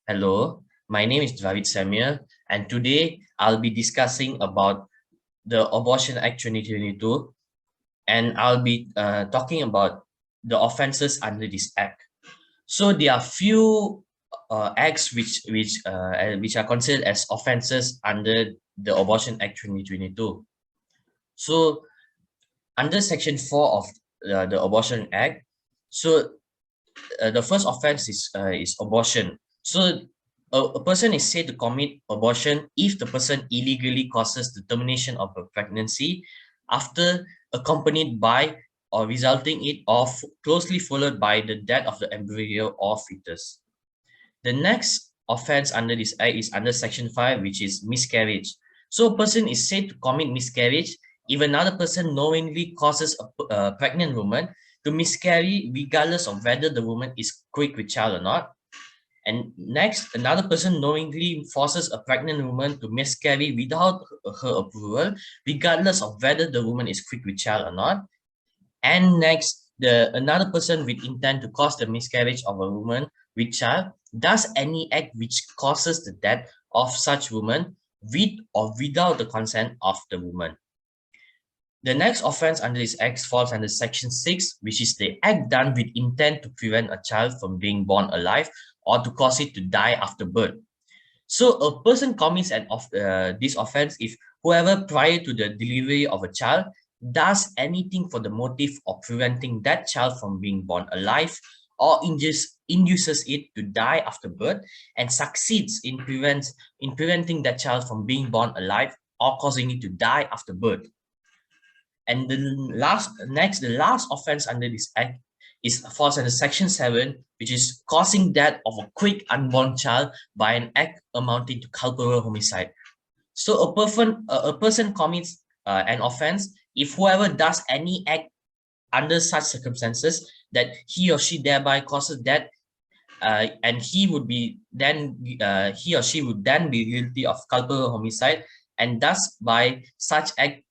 Hello, my name is Dravid and today I'll be discussing about the Abortion Act 2022, and I'll be talking about the offences under this act. So there are few acts which are considered as offences under the Abortion Act 2022. So under Section 4 of the Abortion Act, so the first offense is abortion. So a person is said to commit abortion if the person illegally causes the termination of a pregnancy after accompanied by or resulting it or closely followed by the death of the embryo or fetus. The next offense under this act is under Section 5, which is miscarriage. So a person is said to commit miscarriage if another person knowingly causes a pregnant woman to miscarry regardless of whether the woman is quick with child or not. And next, another person knowingly forces a pregnant woman to miscarry without her approval, regardless of whether the woman is quick with child or not. And next, another person with intent to cause the miscarriage of a woman with child does any act which causes the death of such woman with or without the consent of the woman. The next offense under this act falls under Section 6, which is the act done with intent to prevent a child from being born alive or to cause it to die after birth. So a person commits this offense if whoever prior to the delivery of a child does anything for the motive of preventing that child from being born alive or induces it to die after birth and succeeds in preventing that child from being born alive or causing it to die after birth. And the last offense under this act falls under Section 7, which is causing death of a quick unborn child by an act amounting to culpable homicide. So a person commits an offense if whoever does any act under such circumstances that he or she thereby causes death, and he or she would then be guilty of culpable homicide, and thus by such act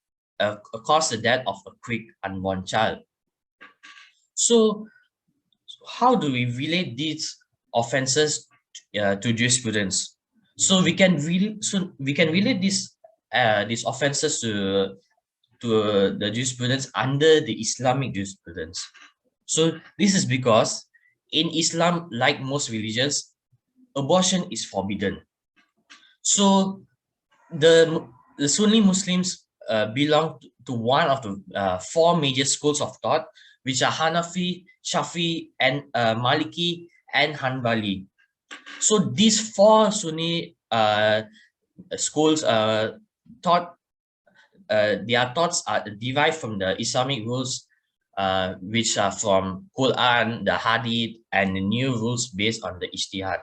cause the death of a quick unborn child. So how do we relate these offenses to jurisprudence? So we can relate these offenses to the jurisprudence under the Islamic jurisprudence. So this is because in Islam, like most religions, abortion is forbidden. So the Sunni Muslims belong to one of the four major schools of thought, which are Hanafi, Shafi, and Maliki and Hanbali. So these four Sunni schools thought their thoughts are derived from the Islamic rules, which are from Quran, the Hadith, and the new rules based on the Ijtihad.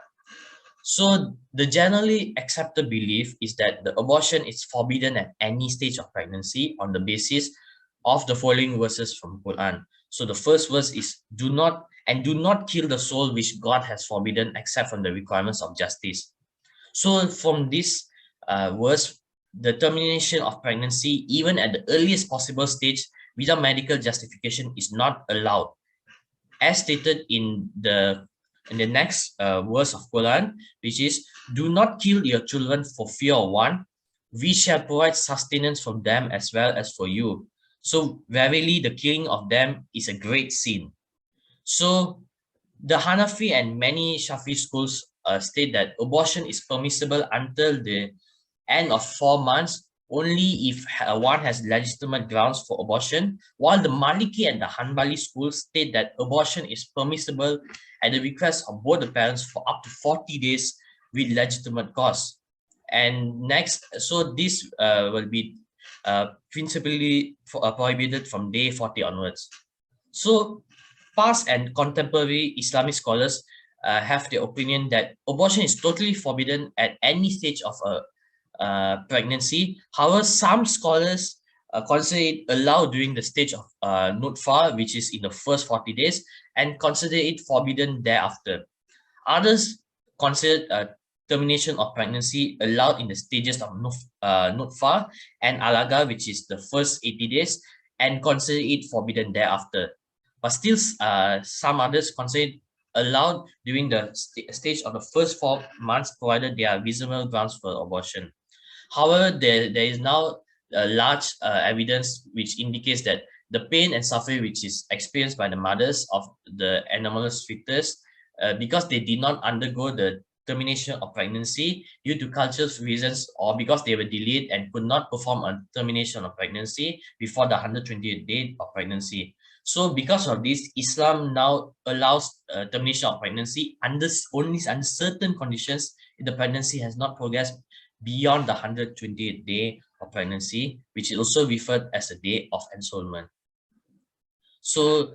So the generally accepted belief is that the abortion is forbidden at any stage of pregnancy on the basis of the following verses from Quran. So the first verse is do not kill the soul which God has forbidden except from the requirements of justice. So from this verse, the termination of pregnancy, even at the earliest possible stage without medical justification, is not allowed. As stated in the next verse of Quran, which is, do not kill your children for fear of one. We shall provide sustenance for them as well as for you. So verily the killing of them is a great sin. So the Hanafi and many Shafi schools state that abortion is permissible until the end of 4 months only if one has legitimate grounds for abortion, while the Maliki and the Hanbali schools state that abortion is permissible at the request of both the parents for up to 40 days with legitimate cause. And next, so this will be principally prohibited from day 40 onwards. So past and contemporary Islamic scholars have the opinion that abortion is totally forbidden at any stage of a pregnancy. However, some scholars consider it allowed during the stage of nutfah, which is in the first 40 days, and consider it forbidden thereafter. Others consider termination of pregnancy allowed in the stages of nutfah and alaga, which is the first 80 days, and consider it forbidden thereafter. But still, some others consider it allowed during the stage of the first 4 months, provided there are reasonable grounds for abortion. However, there is now a large evidence which indicates that the pain and suffering which is experienced by the mothers of the anomalous fetus, because they did not undergo the termination of pregnancy due to cultural reasons, or because they were delayed and could not perform a termination of pregnancy before the 120th day of pregnancy. So because of this, Islam now allows termination of pregnancy under only under certain conditions if the pregnancy has not progressed beyond the 120th day of pregnancy, which is also referred as the day of ensoulment. So,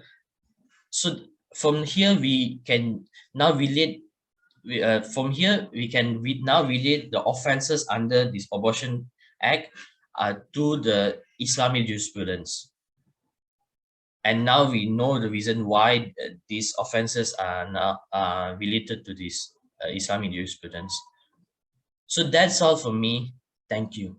so from here we can now relate. From here we can now relate the offences under this Abortion Act to the Islamic jurisprudence. And now we know the reason why these offences are now related to this Islamic jurisprudence. So that's all for me. Thank you.